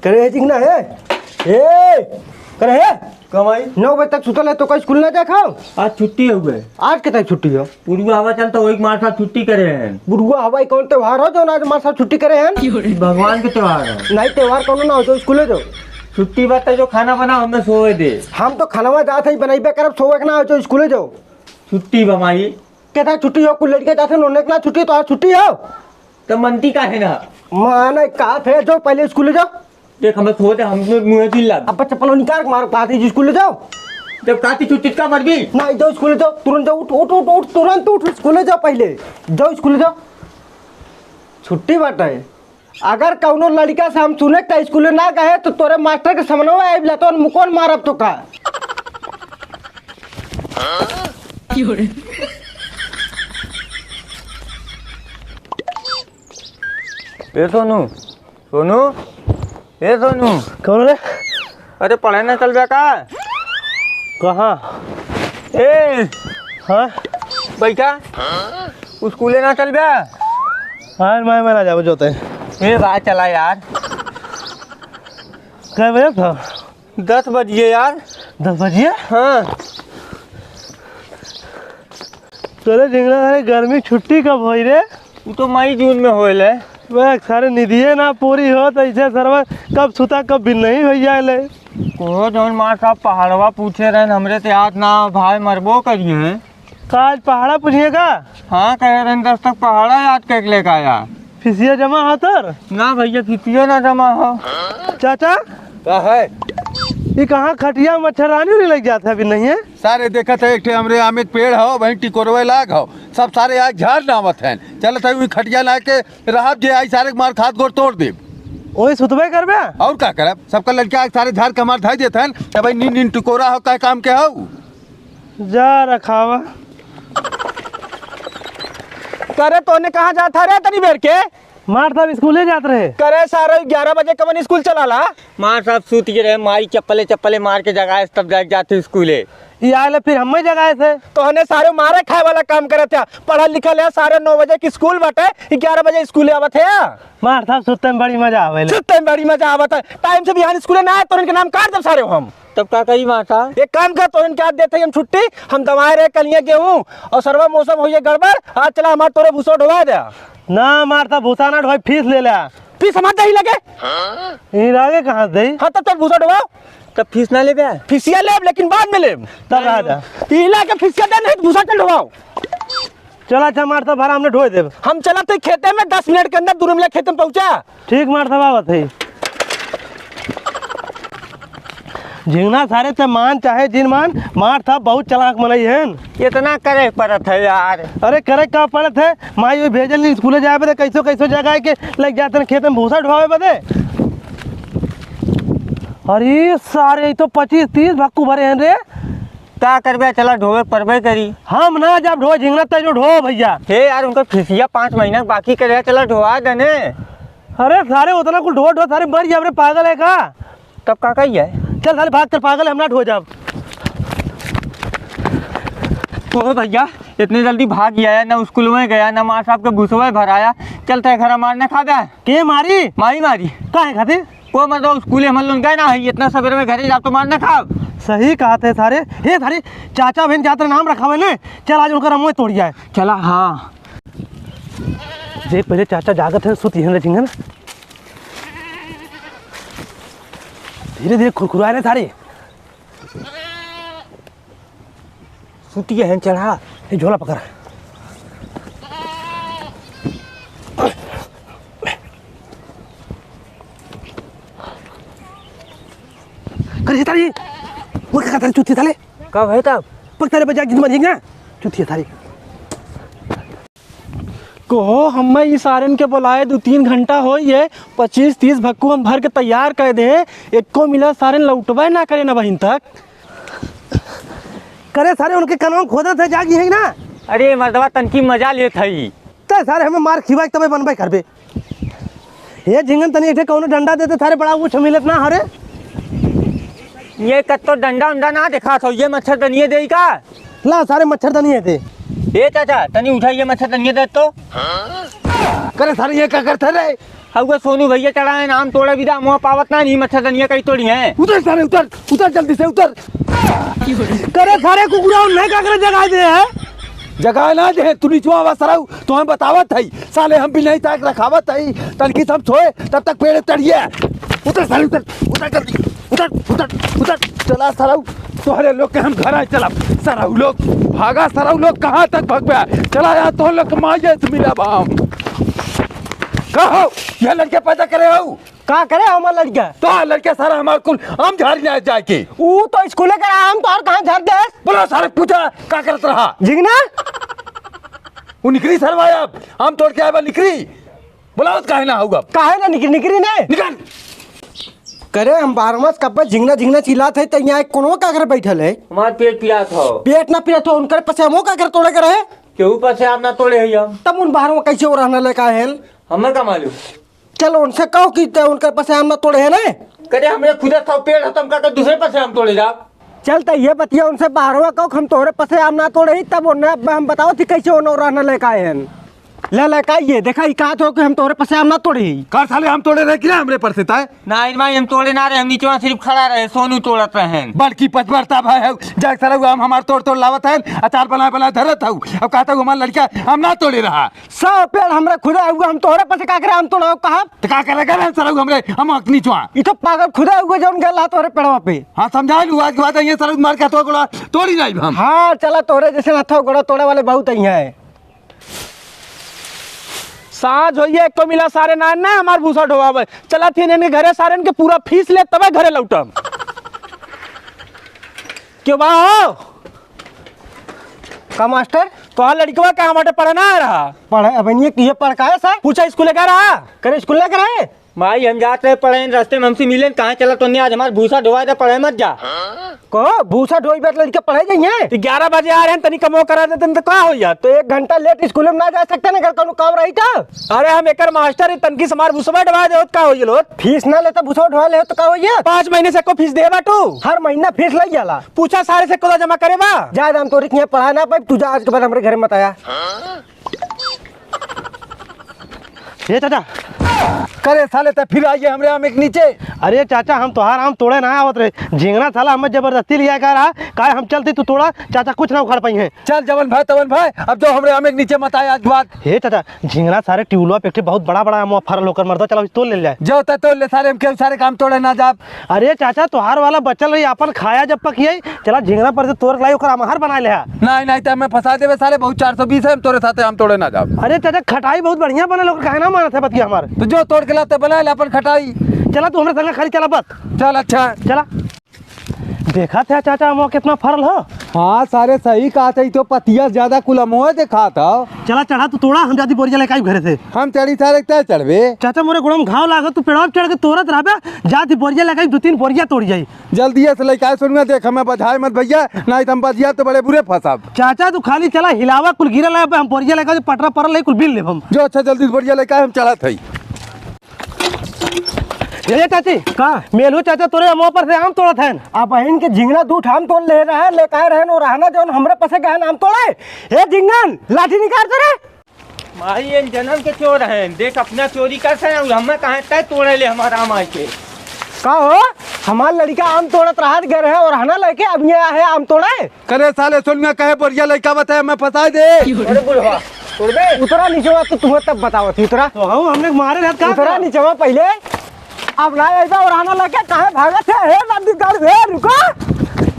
करे जिंगना है ए करे है कमाई 9 बजे तक सुतल है तो कोई स्कूल ना जा खाओ। आज छुट्टी हुए। आज के तक छुट्टी हो? पूर्वी हवा चलता वही मार साहब छुट्टी करे हैं। बुढ़ुआ हवाई कौन त्योहार हो जो आज हमारे साथ छुट्टी करे हैं? भगवान के त्योहार है। नहीं त्योहार कौन ना हो तो स्कूल जाओ। छुट्टी बात जो खाना बना हमें सोए दे। हम तो खाना जाते ही बनाइबे करब सोवे के ना हो तो स्कूल जाओ। छुट्टी बमाई कहता छुट्टी हो कुल लड़के जाते नोने के ना छुट्टी तो आज छुट्टी हो तो मनती का है ना माने का थे जो पहले स्कूल जाओ। देख हमें सो दे हम मुंह दिल लग अब चप्पल निकाल मारो पाती स्कूल जाओ। जब काती छुट्टी का मर गई नहीं जाओ स्कूल जाओ तुरंत जाओ उठ उठ उठ उठ तुरंत उठ स्कूल जाओ पहले जाओ स्कूल जाओ। छुट्टी बात है अगर कौनो लड़का से हम सुने का स्कूल ना गए तो तोरे मास्टर के सामने आइबला तो मुकोन मारब तो का। ए सोनू सोनू ए सोनू कौन रे? अरे पढ़े ना चल का कहाँ? ए हाँ बैठा स्कूले ना चल बे। हाँ मैं ना जाओ जोते ए बात चला यार। कै बजे था? 10 बजे यार। 10 बजे? हाँ चले जिंगना सारे गर्मी छुट्टी कब हो रे? वो तो मई जून में होल है। वह सारे निधिये ना पूरी हो तो ऐसे सरवा कब सुता कब भी नहीं हो जाए। को जौन मार साहब पहाड़वा पूछे रहे हमरे ते याद ना भाई मरबो करिए हैं। काज पहाड़ा पूछिएगा? हाँ कह रहे 10 तक पहाड़ा याद कर लेकर आया। फीसिया जमा हो तर? ना भैया फीसियो ना जमा हो। चाचा का है ये कहाँ खटिया मच्छरदानी नहीं लग जाता अभी नहीं है? सारे देखा था एक हमरे आमित पेड़ हो वहीं टिकोरवे लाग हो सब सारे आज झाड़ नामत हैं चल था खटिया ला के रहब जे आई सारे मार खाद गोर तोड़ दे वही सुतबे करबे और का करब सबका लड़का आज सारे झाड़ कमार धाई देते हैं भाई नीन नीन टिकोरा हो का काम के हो जा रखावा। करे तोने कहाँ जाता रे तनी बेर के? मार साहब स्कूले जाते रहे। करे सारे 11 बजे कवन स्कूल चलाला? मार साहब सूत के रहे मारी चप्पले चप्पले मार के जगाए तब जाके जाते स्कूले। ये आए फिर हम ही जगाए थे तो हने सारे मारे खाए वाला काम करे थे। पढ़ा लिखल है सारे 9 बजे की स्कूल बटे 11 बजे स्कूल आवत है। मार साहब सुतते में बड़ी मजा आवे। सुतते में बड़ी मजा आवत है। टाइम से बिहान स्कूल ना आए तो इनके नाम काट दे सारे हम। तब का कही मार साहब एक काम कर तो इनके हाथ देते हम छुट्टी हम दवाए रहे कलिए गेहूँ और सर्वा मौसम हो गड़बड़ आज चला हमारे तोरे भूसो ढोवा दे ना मार साहब भूसा ना ढोई फीस ले लिया। फीस हमारे दही लगे ये आगे कहाँ दे? हाँ तब चल भूसो ढोवा तब फीस ना ले बे। फीसिया ले लेकिन बाद में ले तब राजा इला के फीसिया दे नहीं भूसा चल ढोवाओ। चला अच्छा मार साहब भाड़ा हमने ढोए दे। हम चला तो खेते में 10 मिनट के अंदर दूर में खेत में पहुंचा। ठीक मार साहब आवत है झिंगना सारे ते मान चाहे जिन मान मार साहब बहुत चलाक मनई है। इतना करे पड़त है यार। अरे करे का पड़त है माई भेजल नहीं स्कूले जाए बदे कैसो कैसो जगह के लग जाते हैं खेत में भूसा ढोवे बदे। अरे सारे तो 25-30 भक्कू भरे हैं रे। क्या करबे चला ढोवे परबे करी। हम ना जब ढो झिंगना ते जो ढो भैया। हे यार उनका फीसिया 5 महीना बाकी करे चला ढोवा देने। अरे सारे उतना कुछ ढो ढो सारे मर जा पागल है का? तब का कही है चल सारे भाग चल पागल है हम ना ढो जाब। ओ भैया इतनी जल्दी भाग गया है ना स्कूल में गया ना मार साहब के भूसवा भराया। चलते घर मारने खा दे के मारी मारी का है खाते वो मतलब स्कूल हम लोग गए ना है इतना सवेरे में घरे जा तो मारने खा। सही कहा थे सारे। हे सारे चाचा बहन जाते नाम रखा हुआ ने चल आज उनका रमो तोड़ जाए। चला हाँ देख पहले चाचा जागत है सुती है झिंगन धीरे धीरे खुरखुराए रहे सारे सुती है चढ़ा ये झोला पकड़ करे तारी वो क्या तारी चुती थाले कब है तब पक तारे बजा जिंदा झिंगा चुती थारी कहो हम ई सारन के बुलाए 2-3 घंटा हो ये 25-30 भक्कू हम भर के तैयार कर दे एक को मिला सारन लौटवा ना करे ना बहिन तक करे सारे उनके कनवा खोदे थे जागी है ना। अरे मर्दवा तनकी मजा ले थई ते सारे हमें मार खिवा तबे बनबे करबे। ये झिंगन तनी एठे कौनो डंडा देते थारे बड़ा कुछ मिलत ना हरे। ये कत्तो डंडा उंडा ना देखा था ये मच्छर तनिए दे का ला सारे मच्छर तनी थे। ए चाचा तनी उठाइए मच्छर तनिए दे तो करे सारे ये क्या करते रे अब सोनू भैया चढ़ाए नाम तोड़े विदा मुँह पावत ना नहीं मच्छरदनिया कई तोड़ी है। उतर सारे उतर उतर जल्दी से उतर। करे सारे कुकुरा नहीं का करे जगह दे है जगह ना दे तू नीचवा आवाज सराऊ तो हम बतावत है साले हम भी नहीं ताक रखावत है तलकी सब सोए तब तक पेड़ चढ़िए। उतर साले उतर उतर जल्दी उतर उतर उतर चला सराऊ तोहरे लोग के हम घर आए चला सराऊ लोग भागा सराऊ लोग कहाँ तक भगवा चला यार तो लोग माये से मिला बाम कहो ये लड़के पैदा करे हो का करे हमार लड़का तो लड़के सारा हमारे कुल हम झाड़ी ना जाए के ऊ तो स्कूले कर आम तो और कहाँ झाड़ दे बोलो सारे पूछा का करत रहा झिंगना वो निकली सरवाया हम तोड़ के आए निकली बोला काहे ना होगा काहे ना निकरी ने निकल करे हम 12 मास कब झिंगना झिंगना चिल्लात है त यहाँ कोनो का कर बैठल है हमार पेट पिया था पेट ना पिया तो उनकर पसे हमो का कर तोड़े कर है केहू पर से आप ना तोड़े है हम तब उन 12 में कैसे रहने लगा है हमें का मालूम। चलो उनसे कहो कि उनकर पसे हम ना तोड़े है ना करे हमरे खुदा था पेड़ खत्म करके दूसरे पर से हम तोड़े जा। चलता ये बतिया उनसे 12 कहो हम तोरे पसे हम ना तोड़े ही तब उन्हें हम बताओ थी कैसे उन्हें रहने लगा है ले का ये देखा ही कहा तो कि हम तोरे पसे हम ना तोड़े ही कार साले हम तोड़े रहे कि ना हमरे पर से ताए ना इनमाई हम तोड़े ना रहे हम नीचे सिर्फ खड़ा रहे सोनू तोड़त रहे बल्कि पचबरता भाई है जाग सारा हम हमार तोड़ तोड़ लावत है अचार बना धरत हूँ अब कहता हूँ हमारा लड़का हम ना तोड़े रहा सब पेड़ हमरा खुदा हुआ हम तोरे पसे का करे हम तोड़ो कहा तो का करेगा ना सारा हमरे हम अकनी चुआ ई तो पागल खुदा हुआ जौन गेला तोरे पेड़वा पे हाँ समझा लू आज के बाद ये सारा मार का तो गोला तोड़ी नहीं हम हाँ चला तोरे जैसे ना था गोड़ा तोड़े वाले बहुत ही है साँझ होइए एक को मिला सारे ना ना हमार भूसा ढोवावे चला थी इनके घरे सारे के पूरा फीस ले तबे घरे लौटम क्यों बा हो का मास्टर तो लड़कवा का हमारे पढ़े ना आ रहा पढ़े अब ये पढ़ का है सर पूछा स्कूल का रहा करे स्कूल ना करे माई हम जाते रहे पढ़े रास्ते में हमसे मिले कहाँ चला तो नहीं आज हमारे भूसा ढोवा दे पढ़े मत जा को भूसा ढोई बैठ लड़के पढ़े जाइए तो 11 बजे आ रहे हैं तनी कमो करा देते तो क्या हो यार तो 1 घंटा लेट स्कूल में ना जा सकते ना घर कौन काम रही था अरे हम एक मास्टर तनकी समार भूसवा डवा दे का हो ये लोग फीस ना लेता भूसा ढोवा ले तो का होइए 5 महीने से को फीस दे बाटू हर महीना फीस लग जाला पूछा सारे से को जमा करे बा जा हम तोरी के पढ़ा ना पाई तुझा आज के बाद हमारे घर मत आया ये चाचा करे साले तो फिर आइए हमरे हम एक नीचे अरे चाचा हम तोहार आम तोड़े ना आवत रहे झिंगना साला हमें जबरदस्ती लिया कर रहा का हम चलते तू तोड़ा चाचा कुछ ना उखाड़ पाई है चल जवन भाई तवन भाई अब जो हमरे हम एक नीचे मत आए आज के बाद हे चाचा झिंगना सारे ट्यूबलवा पे बहुत बड़ा बड़ा आम फरल होकर मरदा चलो तोड़ ले जाए जो तो ले सारे हम के सारे काम तोड़े ना जा अरे चाचा तोहार वाला बचल रही अपन खाया जब पकिए चला झिंगना पर से तोड़ लाई ओकर आमहर बना ले नहीं नहीं तो हमें फंसा देवे सारे बहुत 420 है हम तोरे साथे हम तोड़े ना जाओ अरे चाचा खटाई बहुत बढ़िया बने लोग कहना मानत है बतिया हमारे तो जो तोड़ के लाते बना ले अपन खटाई चला तू हमारे संग खाली चला बस चल अच्छा चला देखा था चाचा हम कितना फरल हो हाँ सारे सही कहा था तो पतिया ज्यादा कुला मोह देखा था चला चढ़ा तू तोड़ा हम जाती बोरिया लेके आई घरे से हम चढ़ी सारे तय चढ़वे चाचा मोरे गोड़म घाव लागत तू पेड़वा चढ़ के तोड़त रहबे जाती बोरिया लेके 2-3 बोरिया तोड़ जाई जल्दी से लेके सुनूंगा देख हमें बधाई मत भैया नहीं तो हम बजिया तो बड़े बुरे फंसाब चाचा तू खाली चला हिलावा कुल गिरल है हम बोरिया लेके पटरा परल है कुल बिल लेब हम जो अच्छा जल्दी बढ़िया लेके हम चला थी ये चाची का मेलू चाचा तोरे मुंह पर से आम तोड़त है अब बहन के झिंगना दूठ हम तोड़ ले रहा है लेकर रहे और रहना जो हमरे पसे गए नाम तोड़े हे झिंगन लाठी निकाल तोरे माई ये जन्म के चोर हैं देख अपना चोरी कर से हमें कहाँ तय तोड़े ले हमारा आम आई के का हो हमार लड़का आम तोड़त राहत गए रहे और रहना लेके अब ये है आम तोड़े करे साले सुनिया कहे बढ़िया लड़का बताए मैं फंसा दे अरे बुढ़वा तोड़ दे उतरा नीचे तो तुम्हें तब बताओ थी उतरा तो हम हमने मारे रहत का उतरा नीचे पहले अब ना ऐसा और रहना लेके कहे भागत है हे नदी कर रुको